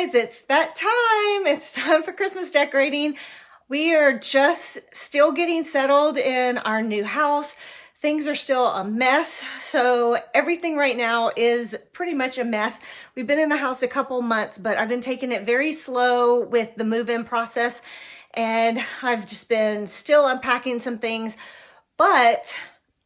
guys, it's that time. It's time for Christmas decorating. We are just still getting settled in our new house. Things are still a mess. So everything right now is pretty much a mess. We've been in the house a couple months, but I've been taking it very slow with the move-in process. And I've just been still unpacking some things, but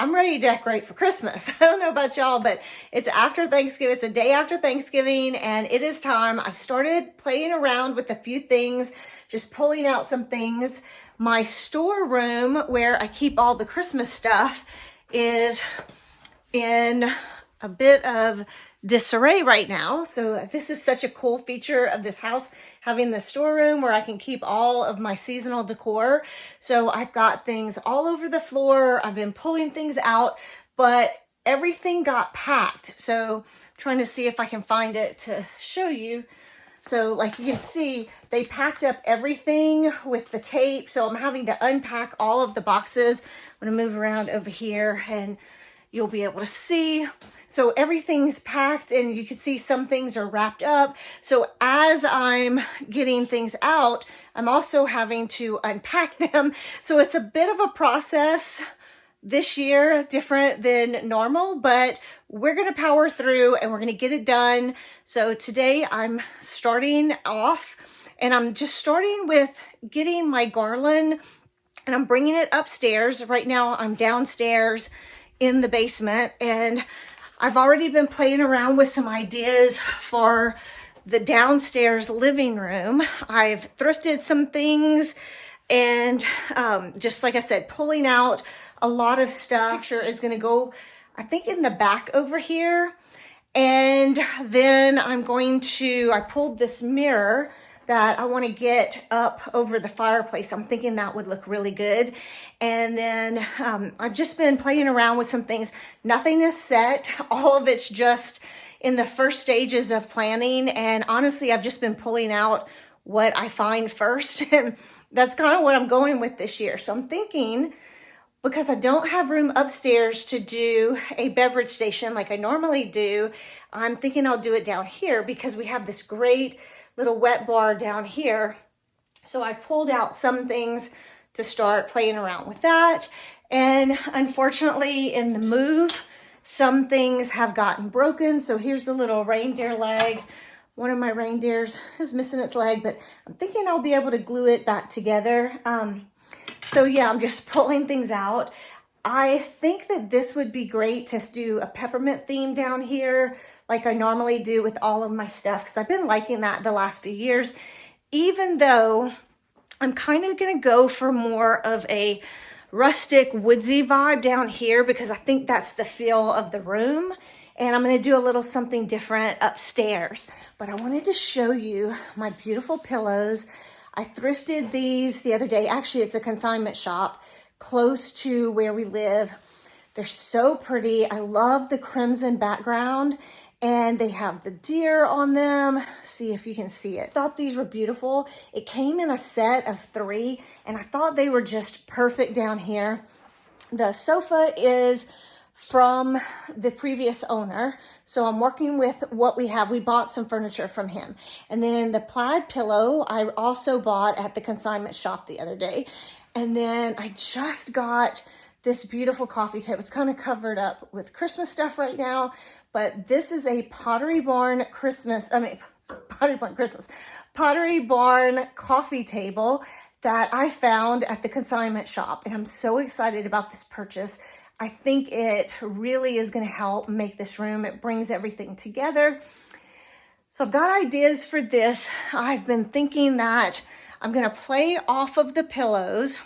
I'm ready to decorate for Christmas. I don't know about y'all, but it's after Thanksgiving. It's a day after Thanksgiving, and it is time. I've started playing around with a few things, just pulling out some things. My storeroom, where I keep all the Christmas stuff, is in a bit of disarray right now. So this is such a cool feature of this house, having the storeroom where I can keep all of my seasonal decor. So I've got things all over the floor. I've been pulling things out, but everything got packed. So I'm trying to see if I can find it to show you. So like you can see, they packed up everything with the tape. So I'm having to unpack all of the boxes. I'm gonna move around over here and you'll be able to see. So everything's packed, and you can see some things are wrapped up. So as I'm getting things out, I'm also having to unpack them. So it's a bit of a process this year, different than normal, but we're gonna power through and we're gonna get it done. So today I'm starting off, and I'm just starting with getting my garland, and I'm bringing it upstairs. Right now I'm downstairs in the basement, and I've already been playing around with some ideas for the downstairs living room. I've thrifted some things, and just like I said, pulling out a lot of stuff. Picture is gonna go, I think, in the back over here. And then I pulled this mirror that I want to get up over the fireplace. I'm thinking that would look really good. And then I've just been playing around with some things. Nothing is set. All of it's just in the first stages of planning. And honestly, I've just been pulling out what I find first. And that's kind of what I'm going with this year. So I'm thinking, because I don't have room upstairs to do a beverage station like I normally do, I'm thinking I'll do it down here because we have this great little wet bar down here. So I pulled out some things to start playing around with that. And unfortunately, in the move, some things have gotten broken. So here's the little reindeer leg. One of my reindeers is missing its leg, but I'm thinking I'll be able to glue it back together. So yeah, I'm just pulling things out. I think that this would be great to do a peppermint theme down here like I normally do with all of my stuff, because I've been liking that the last few years, even though I'm kind of going to go for more of a rustic woodsy vibe down here because I think that's the feel of the room. And I'm going to do a little something different upstairs. But I wanted to show you my beautiful pillows. I thrifted these the other day. Actually, it's a consignment shop close to where we live. They're so pretty. I love the crimson background, and they have the deer on them. See if you can see it. Thought these were beautiful. It came in a set of 3, and I thought they were just perfect down here. The sofa is from the previous owner, so I'm working with what we have. We bought some furniture from him. And then the plaid pillow I also bought at the consignment shop the other day. And then I just got this beautiful coffee table. It's kind of covered up with Christmas stuff right now, but this is a Pottery Barn coffee table that I found at the consignment shop. And I'm so excited about this purchase. I think it really is going to help make this room. It brings everything together. So I've got ideas for this. I've been thinking that I'm going to play off of the pillows,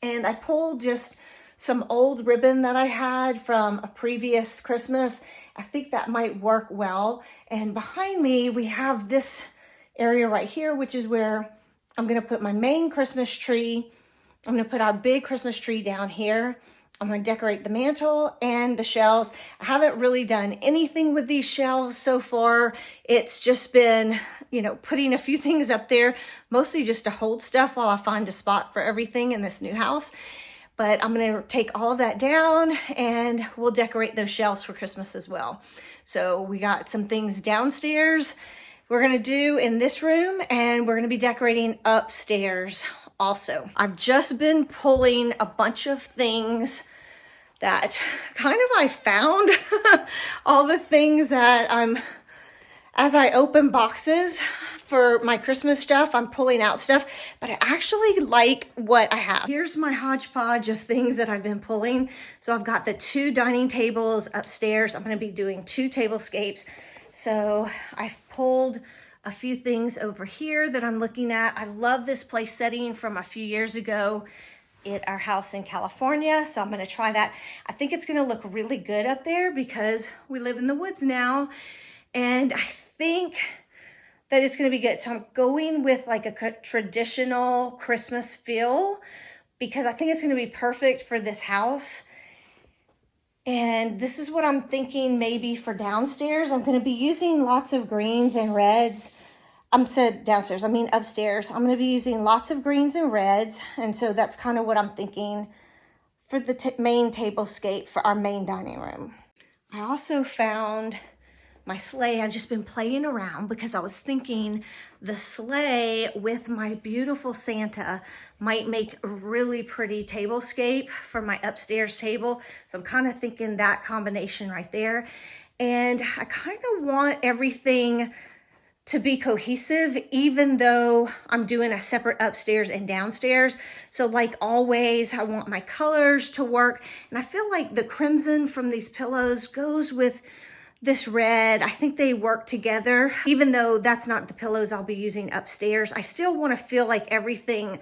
and I pulled just some old ribbon that I had from a previous Christmas. I think that might work well. And behind me, we have this area right here, which is where I'm going to put my main Christmas tree. I'm going to put our big Christmas tree down here. I'm going to decorate the mantle and the shelves. I haven't really done anything with these shelves so far. It's just been, putting a few things up there, mostly just to hold stuff while I find a spot for everything in this new house. But I'm going to take all of that down, and we'll decorate those shelves for Christmas as well. So we got some things downstairs we're gonna do in this room, and we're gonna be decorating upstairs also. I've just been pulling a bunch of things that kind of I found. All the things that as I open boxes for my Christmas stuff, I'm pulling out stuff, but I actually like what I have. Here's my hodgepodge of things that I've been pulling. So I've got the 2 dining tables upstairs. I'm gonna be doing 2 tablescapes. So I've pulled a few things over here that I'm looking at. I love this place setting from a few years ago at our house in California. So I'm gonna try that. I think it's gonna look really good up there because we live in the woods now. And I think that it's gonna be good. So I'm going with like a traditional Christmas feel because I think it's gonna be perfect for this house. And this is what I'm thinking maybe for downstairs. I'm gonna be using lots of greens and reds. Said downstairs, I mean upstairs. I'm gonna be using lots of greens and reds. And so that's kind of what I'm thinking for the main tablescape for our main dining room. I also found my sleigh. I've just been playing around because I was thinking the sleigh with my beautiful Santa might make a really pretty tablescape for my upstairs table. So I'm kind of thinking that combination right there. And I kind of want everything to be cohesive, even though I'm doing a separate upstairs and downstairs. So like always, I want my colors to work. And I feel like the crimson from these pillows goes with this red. I think they work together. Even though that's not the pillows I'll be using upstairs, I still want to feel like everything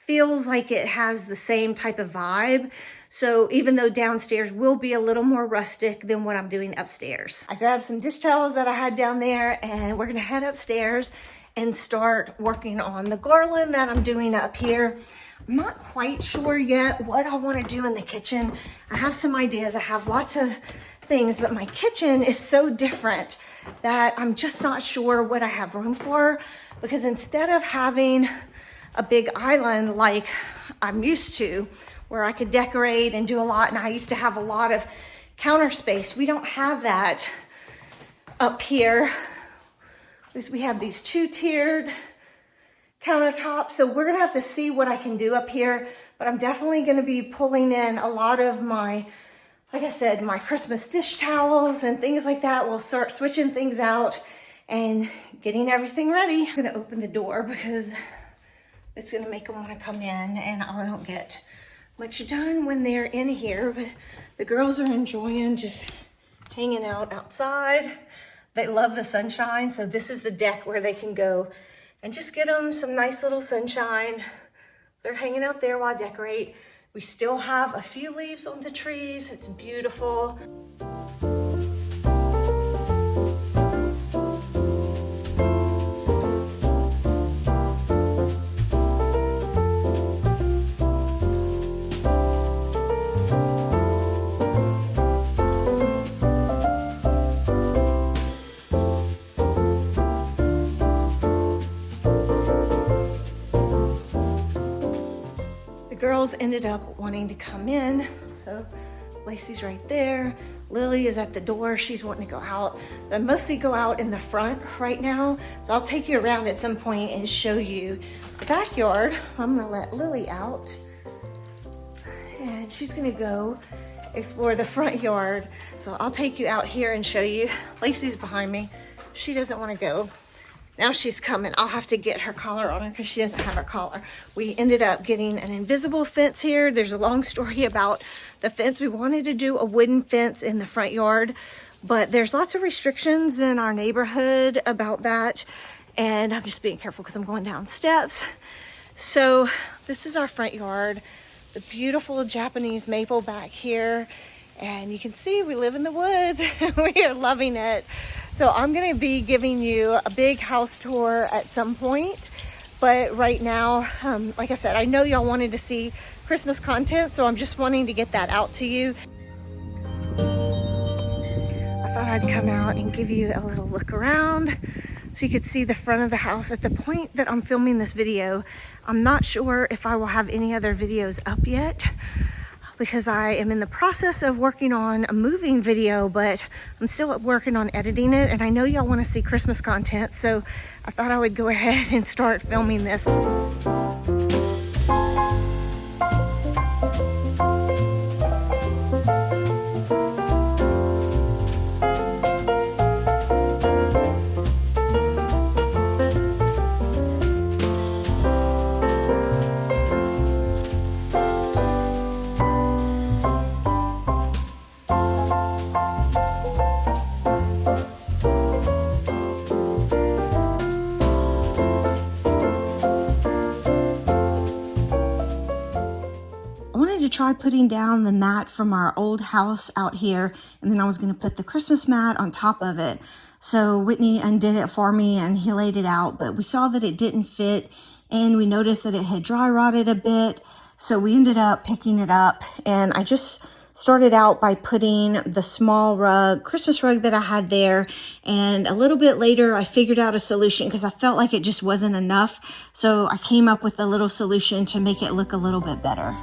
feels like it has the same type of vibe. So even though downstairs will be a little more rustic than what I'm doing upstairs. I grabbed some dish towels that I had down there, and we're gonna head upstairs and start working on the garland that I'm doing up here. I'm not quite sure yet what I want to do in the kitchen. I have some ideas. I have lots of things, but my kitchen is so different that I'm just not sure what I have room for, because instead of having a big island like I'm used to, where I could decorate and do a lot, and I used to have a lot of counter space, we don't have that up here. At least we have these 2-tiered countertops, so we're gonna have to see what I can do up here, but I'm definitely gonna be pulling in a lot of my, like I said, my Christmas dish towels and things like that. We'll start switching things out and getting everything ready. I'm gonna open the door because it's gonna make them wanna come in, and I don't get much done when they're in here, but the girls are enjoying just hanging out outside. They love the sunshine, so this is the deck where they can go and just get them some nice little sunshine. So they're hanging out there while I decorate. We still have a few leaves on the trees. It's beautiful. Girls ended up wanting to come in, so Lacey's right there. Lily is at the door. She's wanting to go out. I mostly go out in the front right now, so I'll take you around at some point and show you the backyard. I'm gonna let Lily out, and she's gonna go explore the front yard. So I'll take you out here and show you. Lacey's behind me. She doesn't want to go. Now she's coming. I'll have to get her collar on her because she doesn't have her collar. We ended up getting an invisible fence here. There's a long story about the fence. We wanted to do a wooden fence in the front yard, but there's lots of restrictions in our neighborhood about that. And I'm just being careful because I'm going down steps. So this is our front yard. The beautiful Japanese maple back here. And you can see we live in the woods. We are loving it. So I'm gonna be giving you a big house tour at some point. But right now, like I said, I know y'all wanted to see Christmas content, so I'm just wanting to get that out to you. I thought I'd come out and give you a little look around so you could see the front of the house. At the point that I'm filming this video, I'm not sure if I will have any other videos up yet, because I am in the process of working on a moving video, but I'm still working on editing it. And I know y'all want to see Christmas content, so I thought I would go ahead and start filming this. Tried putting down the mat from our old house out here, and then I was going to put the Christmas mat on top of it. So Whitney undid it for me and he laid it out, but we saw that it didn't fit and we noticed that it had dry rotted a bit. So we ended up picking it up, and I just started out by putting the small rug, Christmas rug that I had there, and a little bit later I figured out a solution because I felt like it just wasn't enough. So I came up with a little solution to make it look a little bit better.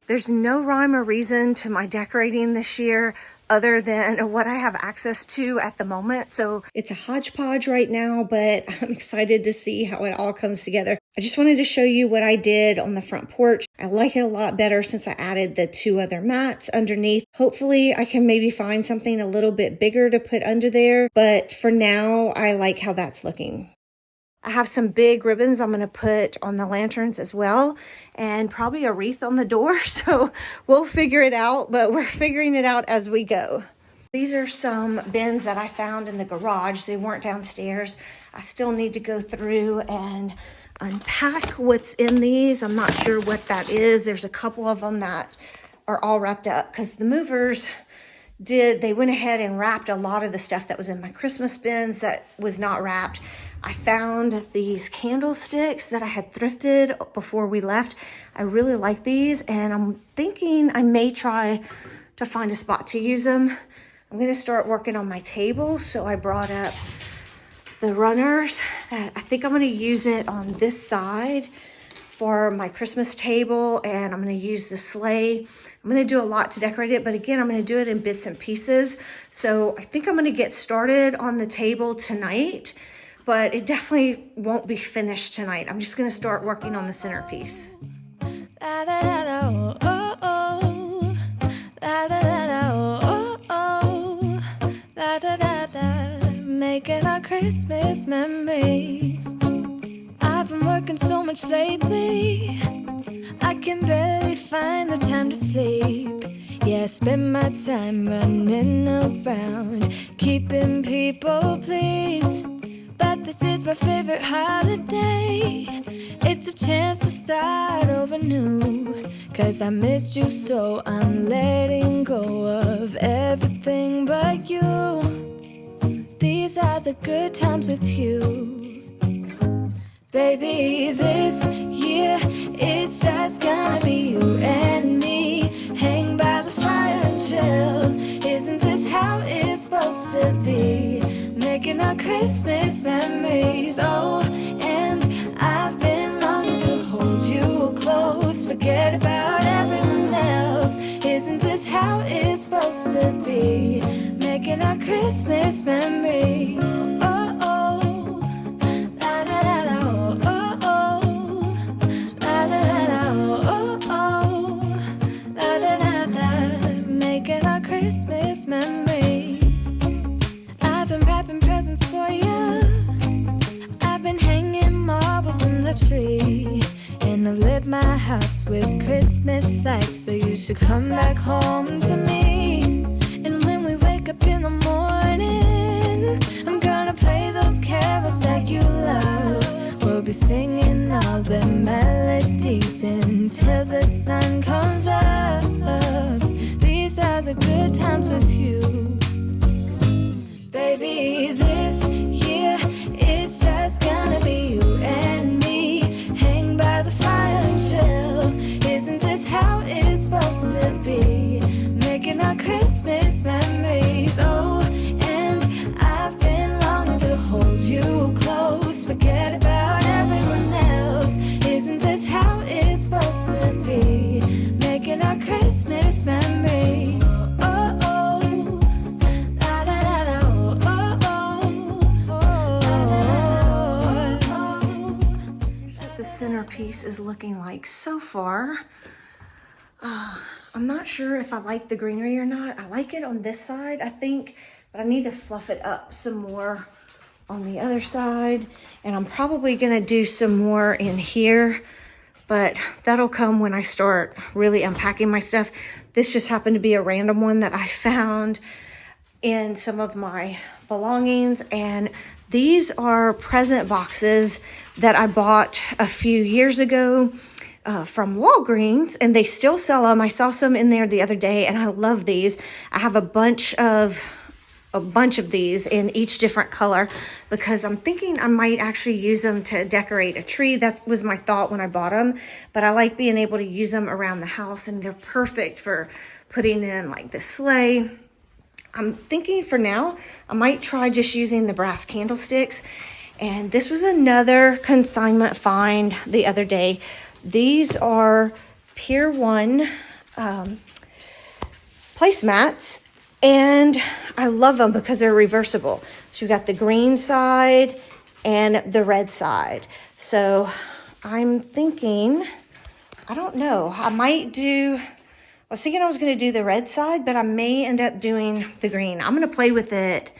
There's no rhyme or reason to my decorating this year other than what I have access to at the moment. So it's a hodgepodge right now, but I'm excited to see how it all comes together. I just wanted to show you what I did on the front porch. I like it a lot better since I added the 2 other mats underneath. Hopefully I can maybe find something a little bit bigger to put under there, but for now I like how that's looking. I have some big ribbons I'm going to put on the lanterns as well, and probably a wreath on the door. So we'll figure it out, but we're figuring it out as we go. These are some bins that I found in the garage. They weren't downstairs. I still need to go through and unpack what's in these. I'm not sure what that is. There's a couple of them that are all wrapped up because the movers they went ahead and wrapped a lot of the stuff that was in my Christmas bins that was not wrapped. I found these candlesticks that I had thrifted before we left. I really like these, and I'm thinking I may try to find a spot to use them. I'm going to start working on my table, so I brought up the runners. I think I'm going to use it on this side for my Christmas table, and I'm going to use the sleigh. I'm going to do a lot to decorate it, but again, I'm going to do it in bits and pieces. So I think I'm going to get started on the table tonight, but it definitely won't be finished tonight. I'm just going to start working on the centerpiece. La, da, da, da, oh, oh. La, da, da, da, oh, oh. La, da, da, da. Making our Christmas memories. I've been working so much lately, I can barely find the time to sleep. Yeah, I spend my time running around, keeping people pleased. But this is my favorite holiday. It's a chance to start over new. 'Cause I missed you, so I'm letting go of everything but you. These are the good times with you. Baby, this year it's just gonna be you and me. Hang by the fire and chill. Isn't this how it's supposed to be? Making our Christmas memories. Oh, and I've been longing to hold you close. Forget about everyone else. Isn't this how it's supposed to be? Making our Christmas memories. Oh, oh, la da da da, oh, oh, la da da da, oh, oh, la da da da, making tree, and I've lit my house with Christmas lights, so you should come back home to me. And when we wake up in the morning, I'm gonna play those carols that you love. We'll be singing all the melodies until the sun comes up. These are the good times with you. Baby, this year it's just gonna be you and me. Hang by the fire and chill. Isn't this how it's supposed to be? Making our Christmas memories. Oh, and I've been longing to hold you close. Forget about everyone else. Isn't this how it's supposed to be? Making our Christmas memories. Oh, oh, la la la la, oh, oh, oh, oh. Here's what the centerpiece is looking like so far. I'm not sure if I like the greenery or not. I like it on this side, I think, but I need to fluff it up some more on the other side. And I'm probably gonna do some more in here, but that'll come when I start really unpacking my stuff. This just happened to be a random one that I found in some of my belongings. And these are present boxes that I bought a few years ago from Walgreens, and they still sell them. I saw some in there the other day, and I love these. I have a bunch of these in each different color because I'm thinking I might actually use them to decorate a tree. That was my thought when I bought them, but I like being able to use them around the house, and they're perfect for putting in like the sleigh. I'm thinking for now, I might try just using the brass candlesticks. And this was another consignment find the other day. These are Pier 1 placemats, and I love them because they're reversible. So you got the green side and the red side. So I'm thinking, I don't know, I was thinking I was going to do the red side, but I may end up doing the green. I'm going to play with it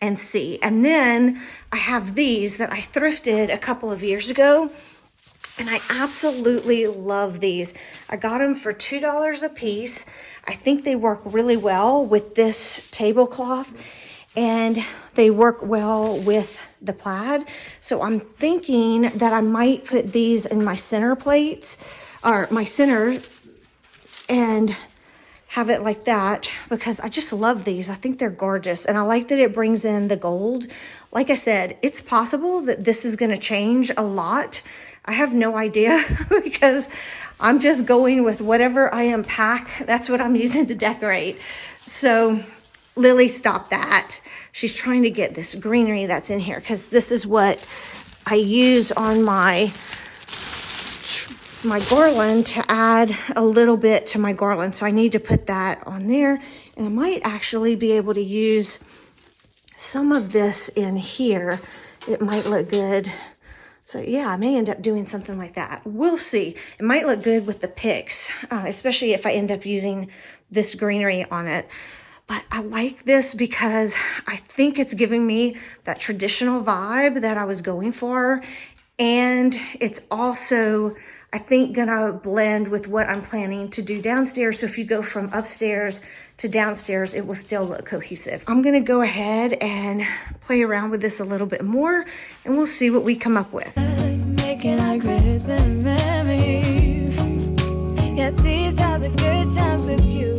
and see. And then I have these that I thrifted a couple of years ago, and I absolutely love these. I got them for $2 a piece. I think they work really well with this tablecloth, and they work well with the plaid. So I'm thinking that I might put these in my center plates, or my center, and have it like that, because I just love these. I think they're gorgeous, and I like that it brings in the gold. Like I said, it's possible that this is going to change a lot. I have no idea because I'm just going with whatever I unpack. That's what I'm using to decorate. So Lily, stop that. She's trying to get this greenery that's in here, because this is what I use on my garland to add a little bit to my garland. So I need to put that on there, and I might actually be able to use some of this in here. It might look good. So yeah, I may end up doing something like that. We'll see. It might look good with the picks, especially if I end up using this greenery on it. But I like this because I think it's giving me that traditional vibe that I was going for. And it's also, I think, gonna blend with what I'm planning to do downstairs. So if you go from upstairs to downstairs, it will still look cohesive. I'm gonna go ahead and play around with this a little bit more, and we'll see what we come up with. Making our Christmas memories. Yes, these are the good times with you.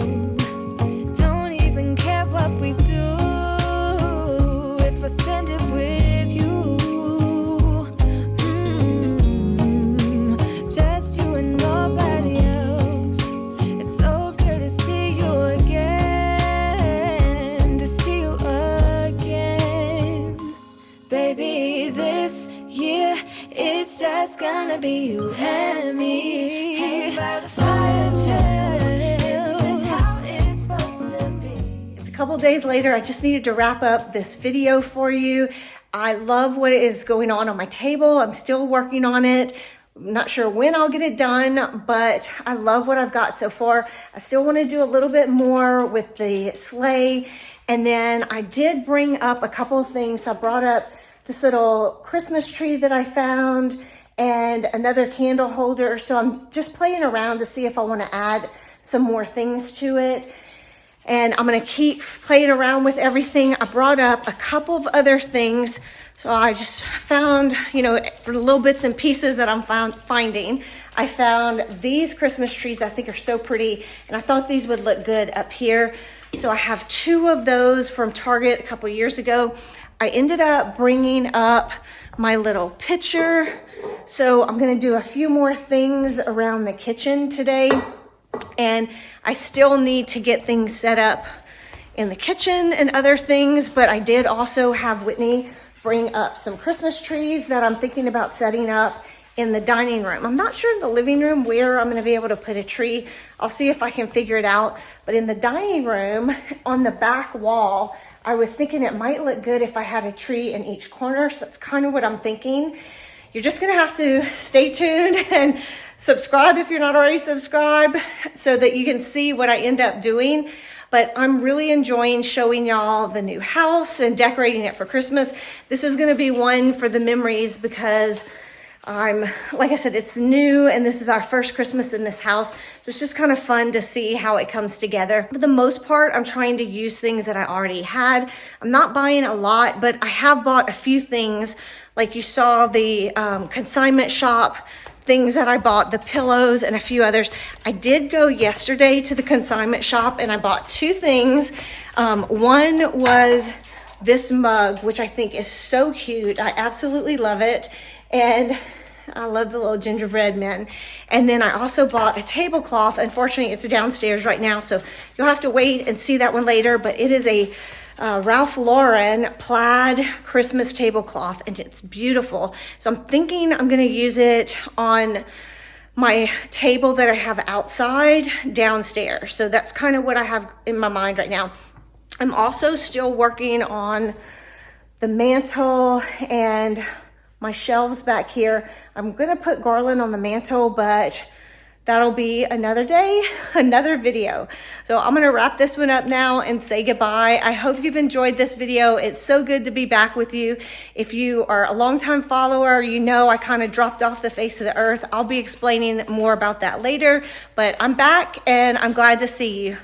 Don't even care what we do if I spend it with you. Just you and nobody else. It's so good to see you again, to see you again. Baby, this year it's just gonna be you and me. Hang by the fire, chill. Isn't this how it's supposed to be? It's a couple days later. I just needed to wrap up this video for you. I love what is going on my table. I'm still working on it. I'm not sure when I'll get it done, but I love what I've got so far. I still want to do a little bit more with the sleigh. And then I did bring up a couple of things. So I brought up this little Christmas tree that I found, and another candle holder. So I'm just playing around to see if I want to add some more things to it. And I'm gonna keep playing around with everything. I brought up a couple of other things. So I just found, you know, for the little bits and pieces that I'm finding, I found these Christmas trees I think are so pretty, and I thought these would look good up here. So I have 2 of those from Target a couple years ago. I ended up bringing up my little pitcher. So I'm gonna do a few more things around the kitchen today. And I still need to get things set up in the kitchen and other things, but I did also have Whitney bring up some Christmas trees that I'm thinking about setting up in the dining room. I'm not sure in the living room where I'm gonna be able to put a tree. I'll see if I can figure it out. But in the dining room, on the back wall, I was thinking it might look good if I had a tree in each corner. So that's kind of what I'm thinking. You're just gonna have to stay tuned and subscribe if you're not already subscribed so that you can see what I end up doing. But I'm really enjoying showing y'all the new house and decorating it for Christmas. This is gonna be one for the memories because like I said, it's new and this is our first Christmas in this house. So it's just kind of fun to see how it comes together. For the most part, I'm trying to use things that I already had. I'm not buying a lot, but I have bought a few things. Like you saw the consignment shop things that I bought, the pillows and a few others. I did go yesterday to the consignment shop and I bought 2 things. One was this mug, which I think is so cute. I absolutely love it. And I love the little gingerbread men. And then I also bought a tablecloth. Unfortunately, it's downstairs right now, so you'll have to wait and see that one later. But it is a Ralph Lauren plaid Christmas tablecloth, and it's beautiful. So I'm thinking I'm gonna use it on my table that I have outside downstairs. So that's kind of what I have in my mind right now. I'm also still working on the mantle and my shelves back here. I'm gonna put garland on the mantle, but that'll be another day, another video. So I'm gonna wrap this one up now and say goodbye. I hope you've enjoyed this video. It's so good to be back with you. If you are a longtime follower, you know I kind of dropped off the face of the earth. I'll be explaining more about that later, but I'm back and I'm glad to see you.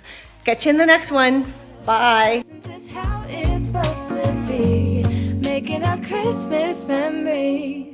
Catch you in the next one. Bye. Isn't this how it's supposed to be? Making our Christmas memories.